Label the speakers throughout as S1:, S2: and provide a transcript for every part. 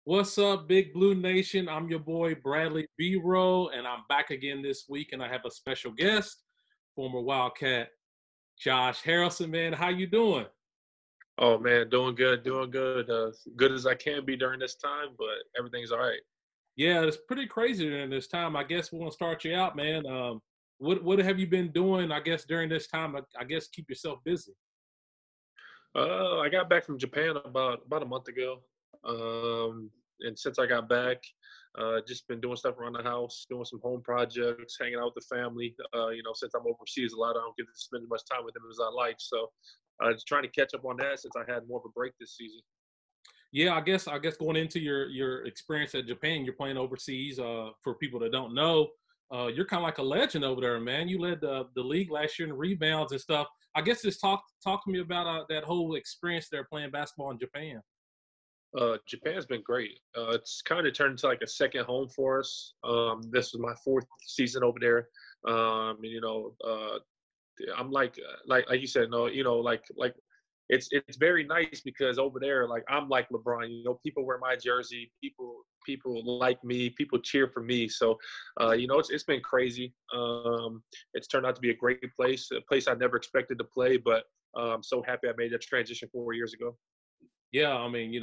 S1: What's up, Big Blue Nation? I'm your boy Bradley B-Roll, and I'm back again this week, and I have a special guest, former Wildcat Josh Harrelson. Man, how you doing?
S2: Oh man, doing good, doing good. Good as I can be during this time, but everything's all right.
S1: Yeah, it's pretty crazy during this time. I guess we want to start you out, man. What have you been doing? I guess during this time, I guess keep yourself busy.
S2: I got back from Japan about a month ago, and since I got back, just been doing stuff around the house, doing some home projects, hanging out with the family. Since I'm overseas a lot, I don't get to spend as much time with them as I like. So, just trying to catch up on that since I had more of a break this season.
S1: Yeah, I guess going into your experience at Japan, you're playing overseas. For people that don't know, you're kind of like a legend over there, man. You led the league last year in rebounds and stuff. I guess just talk to me about that whole experience there playing basketball in Japan.
S2: Japan's been great. It's kind of turned into like a second home for us. This was my fourth season over there. I'm like you said, no, it's very nice because over there, like I'm like LeBron. People wear my jersey. People like me. People cheer for me. So, it's been crazy. It's turned out to be a great place, a place I never expected to play, but I'm so happy I made that transition 4 years ago.
S1: Yeah, I mean,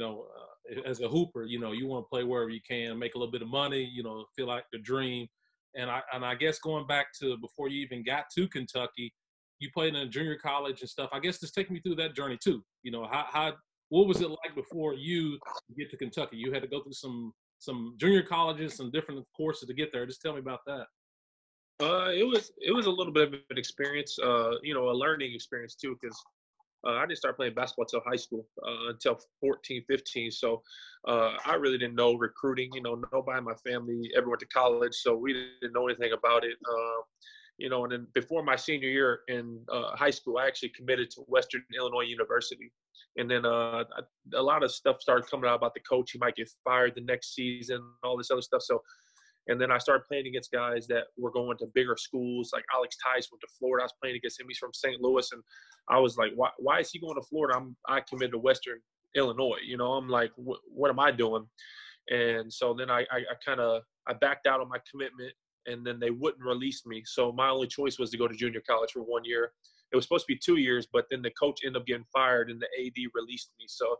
S1: as a hooper, you want to play wherever you can, make a little bit of money, feel like the dream. And I guess going back to before you even got to Kentucky, you played in a junior college and stuff. I guess just take me through that journey too. How what was it like before you get to Kentucky? You had to go through some junior colleges, some different courses to get there. Just tell me about that.
S2: It was a little bit of an experience, a learning experience too, because I didn't start playing basketball until high school, until 14, 15. So I really didn't know recruiting. Nobody in my family ever went to college, so we didn't know anything about it. And then before my senior year in high school, I actually committed to Western Illinois University. And then a lot of stuff started coming out about the coach. He might get fired the next season, all this other stuff. So and then I started playing against guys that were going to bigger schools. Like Alex Tice went to Florida. I was playing against him. He's from St. Louis. And I was like, why is he going to Florida? I committed to Western Illinois. I'm like, what am I doing? And so then I kind of I backed out on my commitment, and then they wouldn't release me. So my only choice was to go to junior college for 1 year. It was supposed to be 2 years, but then the coach ended up getting fired, and the AD released me. So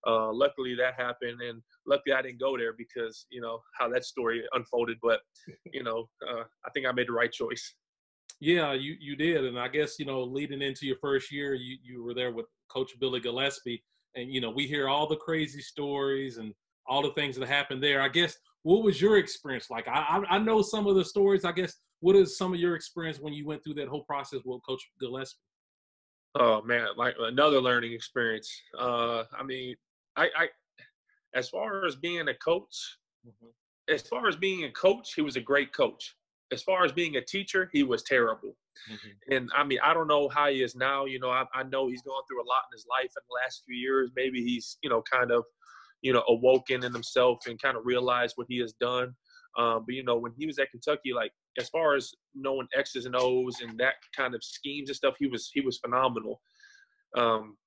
S2: luckily that happened, and luckily I didn't go there because how that story unfolded. But I think I made the right choice.
S1: Yeah, you did, and I guess leading into your first year, you were there with Coach Billy Gillespie, and we hear all the crazy stories and all the things that happened there. I guess what was your experience like? I know some of the stories. I guess what is some of your experience when you went through that whole process with Coach Gillespie?
S2: Oh man, like another learning experience. I as far as being a coach,
S1: Mhm.
S2: he was a great coach. As far as being a teacher, he was terrible.
S1: Mhm.
S2: And I mean, I don't know how he is now. I know he's gone through a lot in his life in the last few years. Maybe he's, kind of, awoken in himself and kind of realized what he has done. But when he was at Kentucky, like as far as knowing X's and O's and that kind of schemes and stuff, he was phenomenal. Um,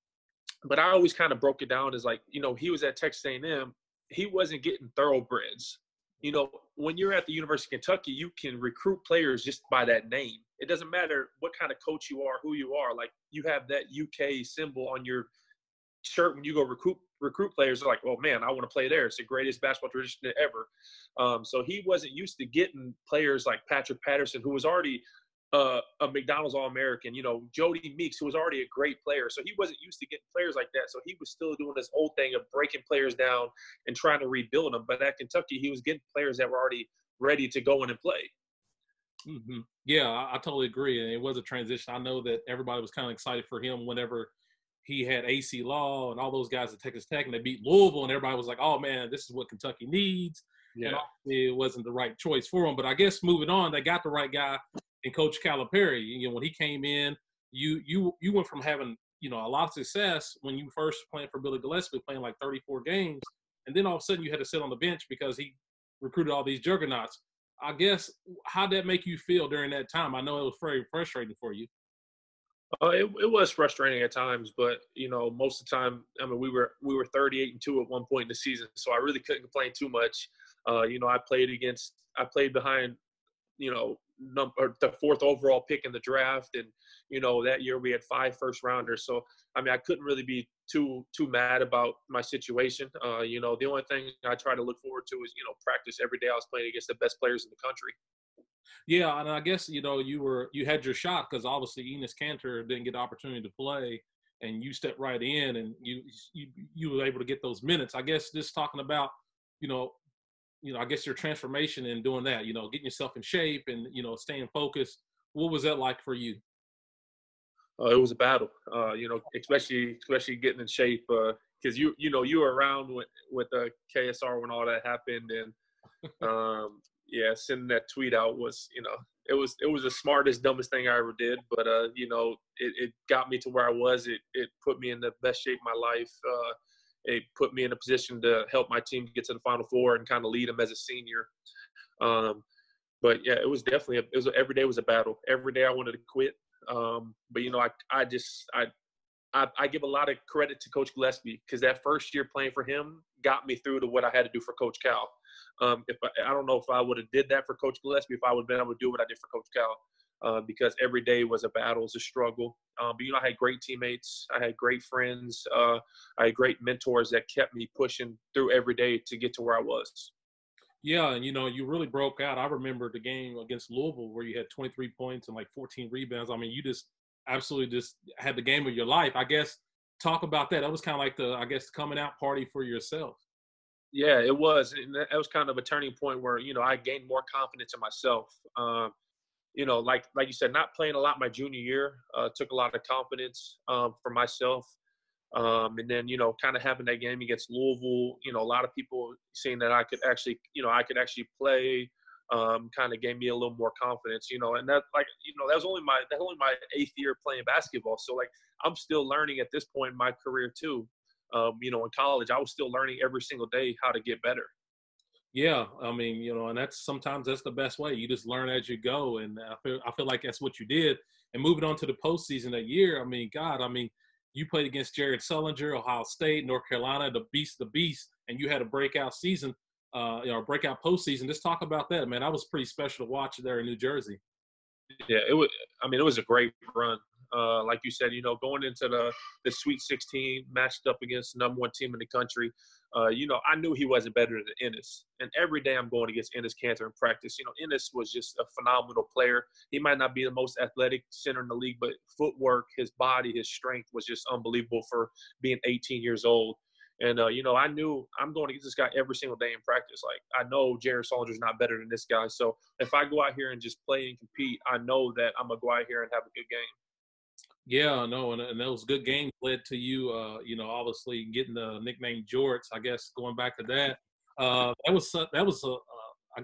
S2: but I always kind of broke it down as like, he was at Texas A&M. He wasn't getting thoroughbreds. When you're at the University of Kentucky, you can recruit players just by that name. It doesn't matter what kind of coach you are, who you are. Like you have that UK symbol on your shirt when you go recruit players. Are like, oh man, I want to play there. It's the greatest basketball tradition ever. So he wasn't used to getting players like Patrick Patterson, who was already a McDonald's All-American, Jody Meeks, who was already a great player. So he wasn't used to getting players like that. So he was still doing this old thing of breaking players down and trying to rebuild them. But at Kentucky, he was getting players that were already ready to go in and play.
S1: Yeah, I totally agree. And it was a transition. I know that everybody was kind of excited for him whenever he had AC Law and all those guys at Texas Tech, and they beat Louisville, and everybody was like, "Oh man, this is what Kentucky needs." And
S2: Yeah.
S1: obviously, it wasn't the right choice for him. But I guess moving on, they got the right guy in Coach Calipari. When he came in, you went from having a lot of success when you first playing for Billy Gillespie, playing like 34 games, and then all of a sudden you had to sit on the bench because he recruited all these juggernauts. I guess how did that make you feel during that time? I know it was very frustrating for you.
S2: It was frustrating at times, but most of the time, I mean, we were 38-2 at one point in the season, so I really couldn't complain too much. I played behind or the fourth overall pick in the draft, and that year we had 5 first rounders. So I mean, I couldn't really be too mad about my situation. The only thing I try to look forward to is practice every day. I was playing against the best players in the country.
S1: Yeah, and I guess you had your shot because obviously Enos Cantor didn't get the opportunity to play, and you stepped right in, and you were able to get those minutes. I guess just talking about you know I guess your transformation in doing that, getting yourself in shape and staying focused. What was that like for you?
S2: It was a battle, especially getting in shape because you were around with the KSR when all that happened, and yeah, sending that tweet out was, it was the smartest, dumbest thing I ever did. But it got me to where I was. It put me in the best shape of my life. It put me in a position to help my team get to the Final Four and kind of lead them as a senior. Um, but yeah, it was definitely every day was a battle. Every day I wanted to quit. But I give a lot of credit to Coach Gillespie because that first year playing for him got me through to what I had to do for Coach Cal. If I don't know if I would have did that for Coach Gillespie, if I would have been able to do what I did for Coach Cal, because every day was a battle, was a struggle. But I had great teammates, I had great friends, I had great mentors that kept me pushing through every day to get to where I was.
S1: Yeah, and you really broke out. I remember the game against Louisville where you had 23 points and like 14 rebounds. I mean, you just absolutely just had the game of your life. I guess talk about that. That was kind of like the coming out party for yourself.
S2: Yeah, it was. And that was kind of a turning point where, I gained more confidence in myself. Like you said, not playing a lot my junior year took a lot of confidence for myself. And then, kind of having that game against Louisville, a lot of people seeing that I could actually play, kind of gave me a little more confidence, and that was only my 8th year playing basketball. So like, I'm still learning at this point in my career too. In college, I was still learning every single day how to get better.
S1: Yeah, I mean, and sometimes that's the best way. You just learn as you go, and I feel like that's what you did. And moving on to the postseason that year, I mean, God, I mean, you played against Jared Sullinger, Ohio State, North Carolina, the beast, and you had a breakout season, breakout postseason. Just talk about that, man. That was pretty special to watch there in New Jersey.
S2: Yeah, it was. I mean, it was a great run. Like you said, going into the Sweet 16, matched up against the #1 team in the country. I knew he wasn't better than Ennis, and every day I'm going against Ennis Cantor in practice. Ennis was just a phenomenal player. He might not be the most athletic center in the league, but footwork, his body, his strength was just unbelievable for being 18 years old. And I knew I'm going against this guy every single day in practice. Like, I know Jared Saunders not better than this guy. So if I go out here and just play and compete, I know that I'm gonna go out here and have a good game.
S1: Yeah, no, and those good games led to you, obviously getting the nickname Jorts. I guess going back to that, I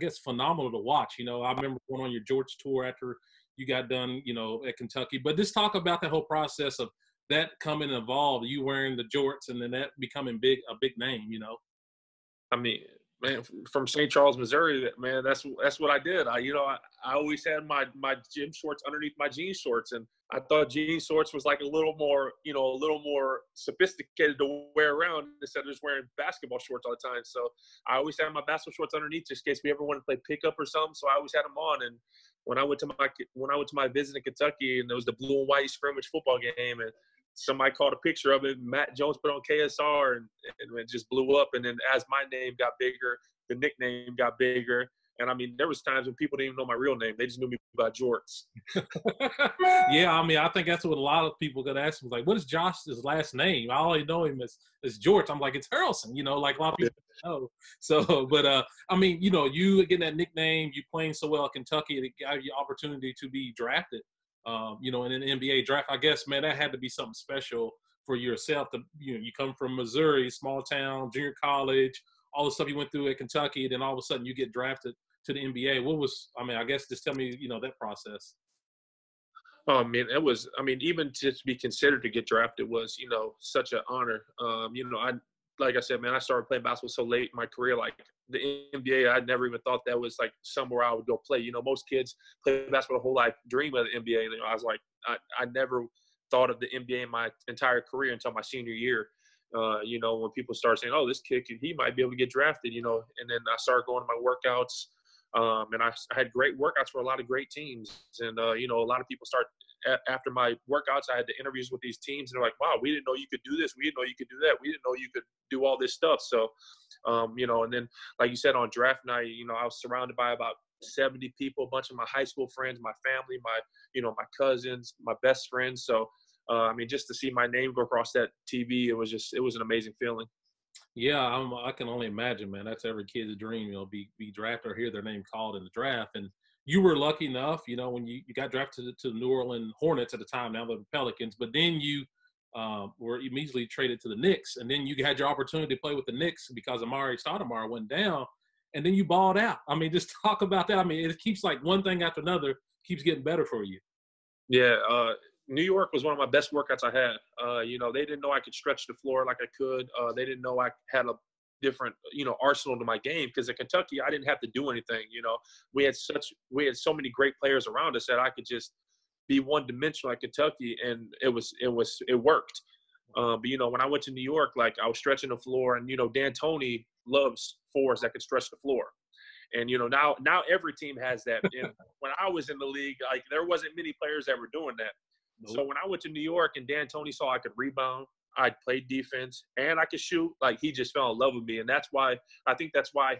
S1: guess phenomenal to watch. I remember going on your Jorts tour after you got done, at Kentucky. But just talk about that whole process of that coming involved, you wearing the Jorts, and then that becoming a big name.
S2: I mean, man, from St. Charles, Missouri, man, that's what I did. I always had my gym shorts underneath my jean shorts, and I thought jean shorts was like a little more sophisticated to wear around instead of just wearing basketball shorts all the time. So I always had my basketball shorts underneath just in case we ever wanted to play pickup or something. So I always had them on. And when I went to my visit in Kentucky, and there was the blue and white scrimmage football game, and somebody caught a picture of it. Matt Jones put on KSR, and it just blew up. And then as my name got bigger, the nickname got bigger. And I mean, there was times when people didn't even know my real name; they just knew me by Jorts.
S1: Yeah, I mean, I think that's what a lot of people could ask me. Like, what is Josh's last name? I only know him as George. I'm like, it's Harrellson. Like a lot of people know. So, but I mean, you getting that nickname, you playing so well at Kentucky, it gave you opportunity to be drafted. In an NBA draft. I guess, man, that had to be something special for yourself. You come from Missouri, small town, junior college, all the stuff you went through at Kentucky, then all of a sudden you get drafted to the NBA. I guess just tell me, that process.
S2: Oh man, it was. I mean, even to be considered to get drafted was, such an honor. Like I said, man, I started playing basketball so late in my career. Like the NBA, I never even thought that was like somewhere I would go play. Most kids play basketball the whole life, dream of the NBA. I was like, I never thought of the NBA in my entire career until my senior year. You know, when people start saying, "Oh, this kid, he might be able to get drafted," you know, and then I started going to my workouts, and I had great workouts for a lot of great teams. And you know, a lot of people start after my workouts. I had the interviews with these teams, and they're like, "Wow, we didn't know you could do this. We didn't know you could do that. We didn't know you could do all this stuff." So, you know, and then like you said on draft night, you know, I was surrounded by about 70 people, a bunch of my high school friends, my family, my cousins, my best friends. So, I mean, just to see my name go across that TV, it was an amazing feeling.
S1: Yeah, I can only imagine, man. That's every kid's dream, you know, be drafted or hear their name called in the draft. And you were lucky enough, you know, when you got drafted to the New Orleans Hornets at the time, now the Pelicans, but then you were immediately traded to the Knicks, and then you had your opportunity to play with the Knicks because Amari Stoudemire went down, and then you balled out. I mean, just talk about that. I mean, it keeps like one thing after another keeps getting better for you.
S2: Yeah, New York was one of my best workouts I had. You know, they didn't know I could stretch the floor like I could. They didn't know I had a different, you know, arsenal to my game, because at Kentucky I didn't have to do anything. You know, we had so many great players around us that I could just be one dimensional at Kentucky, and it worked. But you know, when I went to New York, like I was stretching the floor, and you know, D'Antoni loves fours that could stretch the floor. And you know, now every team has that. And when I was in the league, like there wasn't many players that were doing that.
S1: Nope.
S2: So when I went to New York and D'Antoni saw I could rebound, I'd play defense, and I could shoot, like he just fell in love with me. And that's why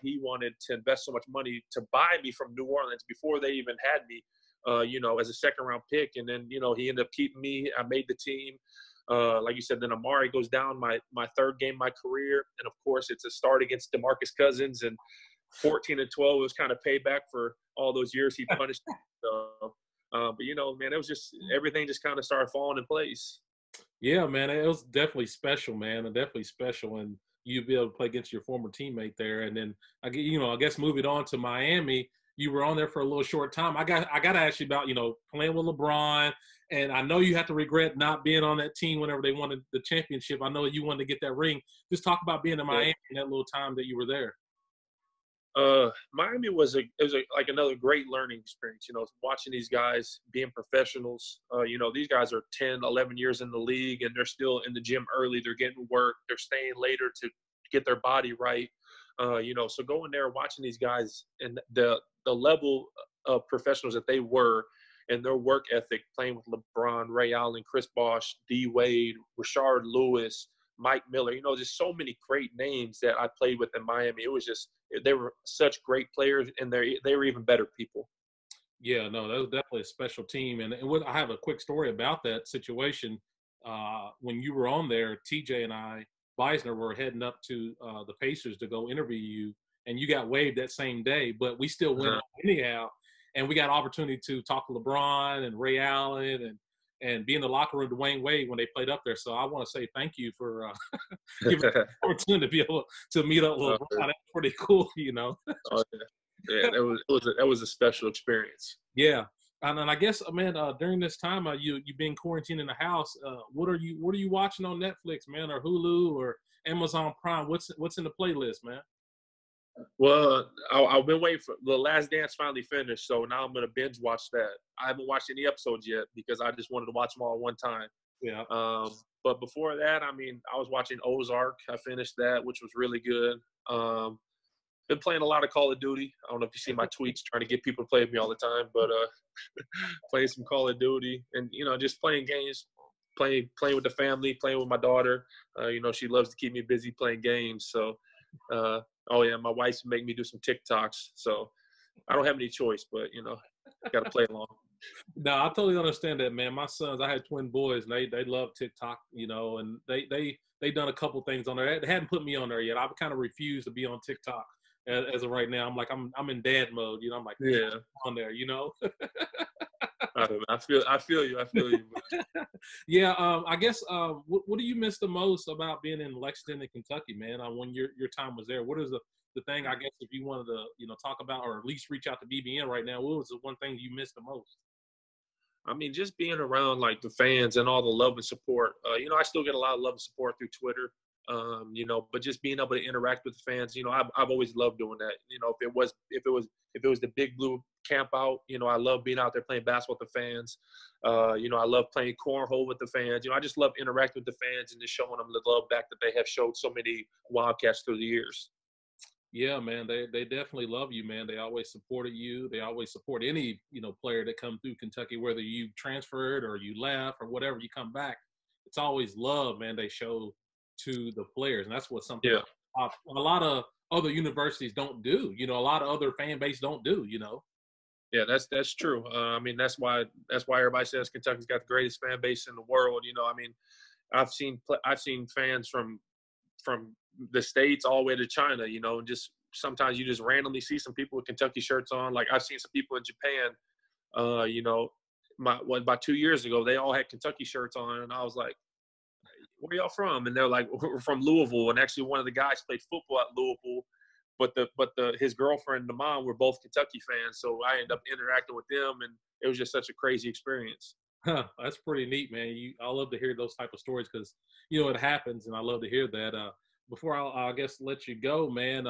S2: he wanted to invest so much money to buy me from New Orleans before they even had me, you know, as a second round pick. And then, you know, he ended up keeping me. I made the team. Like you said, then Amari goes down my third game of my career. And of course it's a start against DeMarcus Cousins, and 14-12 was kind of payback for all those years he punished me. So, but you know, man, it was just everything just kind of started falling in place.
S1: Yeah, man, it was definitely special, man, and definitely special. And you be able to play against your former teammate there, and then I guess moving on to Miami, you were on there for a little short time. I got to ask you about, you know, playing with LeBron, and I know you have to regret not being on that team whenever they won the championship. I know you wanted to get that ring. Just talk about being in Miami in that little time that you were there.
S2: Miami was like another great learning experience, you know, watching these guys being professionals. You know, these guys are 10, 11 years in the league, and they're still in the gym early. They're getting work. They're staying later to get their body right. You know, so going there, watching these guys and the level of professionals that they were, and their work ethic, playing with LeBron, Ray Allen, Chris Bosh, D Wade, Rashard Lewis, Mike Miller, you know, just so many great names that I played with in Miami. It was just, they were such great players, and they were even better people.
S1: Yeah, no, that was definitely a special team. And I have a quick story about that situation. When you were on there, TJ and I, Beisner, were heading up to the Pacers to go interview you, and you got waived that same day, but we still went on anyhow. And we got opportunity to talk to LeBron and Ray Allen and be in the locker room with Dwayne Wade when they played up there. So I want to say thank you for giving me the opportunity to be able to meet up with LeBron. That's pretty cool, you know.
S2: Oh, yeah, that was a special experience.
S1: Yeah, and I guess, man, during this time, you been quarantined in the house. What are you watching on Netflix, man, or Hulu or Amazon Prime? What's in the playlist, man?
S2: Well, I've been waiting for The Last Dance finally finished, so now I'm gonna binge watch that. I haven't watched any episodes yet because I just wanted to watch them all at one time.
S1: Yeah.
S2: But before that, I mean, I was watching Ozark. I finished that, which was really good. Been playing a lot of Call of Duty. I don't know if you see my tweets trying to get people to play with me all the time, but playing some Call of Duty, and you know, just playing games, playing with the family, playing with my daughter. You know, she loves to keep me busy playing games. So, oh yeah, my wife's make me do some TikToks. So I don't have any choice, but you know, got to play along.
S1: No, I totally understand that, man. My sons, I had twin boys, and they love TikTok, you know, and they done a couple things on there. They hadn't put me on there yet. I've kind of refused to be on TikTok as of right now. I'm like, I'm in dad mode, you know. I'm like,
S2: yeah,
S1: on there, you know.
S2: I feel you.
S1: Yeah, I guess what do you miss the most about being in Lexington and Kentucky, man? When your time was there, what is the thing, I guess, if you wanted to, you know, talk about or at least reach out to BBN right now, what was the one thing you missed the most?
S2: I mean, just being around like the fans and all the love and support. You know, I still get a lot of love and support through Twitter. You know, but just being able to interact with the fans, you know, I've always loved doing that. You know, if it was the Big Blue camp out, you know, I love being out there playing basketball with the fans. You know, I love playing cornhole with the fans. You know, I just love interacting with the fans and just showing them the love back that they have showed so many Wildcats through the years.
S1: Yeah, man, they definitely love you, man. They always supported you. They always support any, you know, player that come through Kentucky, whether you transferred or you left or whatever, you come back. It's always love, man, they show to the players. And that's what something
S2: Yeah.
S1: a lot of other universities don't do. You know, a lot of other fan base don't do, you know.
S2: Yeah, that's true. I mean, that's why everybody says Kentucky's got the greatest fan base in the world. You know, I mean, I've seen fans from the States all the way to China, you know, and just sometimes you just randomly see some people with Kentucky shirts on. Like I've seen some people in Japan, you know, about 2 years ago, they all had Kentucky shirts on. And I was like, where y'all from? And they're like, we're from Louisville. And actually one of the guys played football at Louisville, but his girlfriend and the mom were both Kentucky fans. So I ended up interacting with them, and it was just such a crazy experience.
S1: Huh, that's pretty neat, man. I love to hear those type of stories because, you know, it happens, and I love to hear that. Before I guess let you go, man,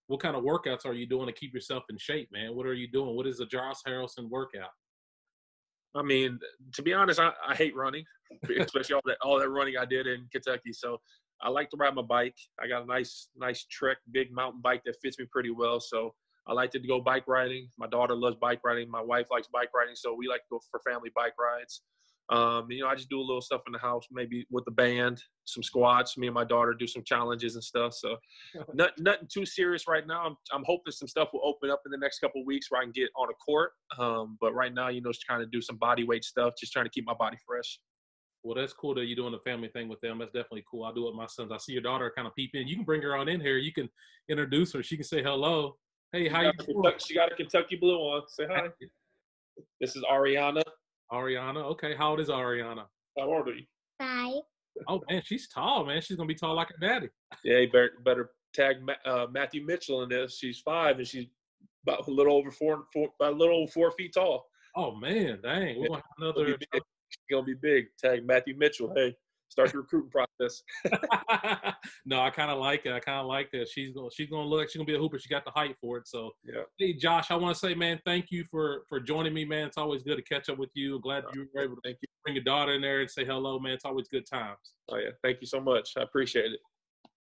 S1: what kind of workouts are you doing to keep yourself in shape, man? What are you doing? What is a Josh Harrelson workout?
S2: I mean, to be honest, I hate running, especially all that running I did in Kentucky. So I like to ride my bike. I got a nice Trek big mountain bike that fits me pretty well. So I like to go bike riding. My daughter loves bike riding. My wife likes bike riding. So we like to go for family bike rides. You know, I just do a little stuff in the house, maybe with the band, some squats. Me and my daughter do some challenges and stuff. So nothing too serious right now. I'm hoping some stuff will open up in the next couple of weeks where I can get on a court. But right now, you know, just trying to do some body weight stuff, just trying to keep my body fresh.
S1: Well, that's cool that you're doing a family thing with them. That's definitely cool. I do it with my sons. I see your daughter kind of peep in. You can bring her on in here. You can introduce her. She can say hello. Hey, how you doing?
S2: She got a Kentucky blue on. Say hi. This is Ariana.
S1: Ariana. Okay, how old is Ariana?
S2: How old are you?
S3: 5.
S1: Oh man, she's tall, man. She's gonna be tall like her daddy.
S2: Yeah, you better tag Matthew Mitchell in this. She's 5 and she's about a little over 4 feet tall.
S1: Oh man, dang. We're gonna have another.
S2: She's gonna be big. Tag Matthew Mitchell. Hey, start the recruiting process.
S1: No, I kind of like it. I kind of like that. She's gonna look like she's gonna be a hooper. She got the height for it. So
S2: yeah.
S1: Hey, Josh, I want to say, man, thank you for joining me, man. It's always good to catch up with you. I'm glad you were able to bring your daughter in there and say hello, man. It's always good times.
S2: Oh yeah, thank you so much. I appreciate it.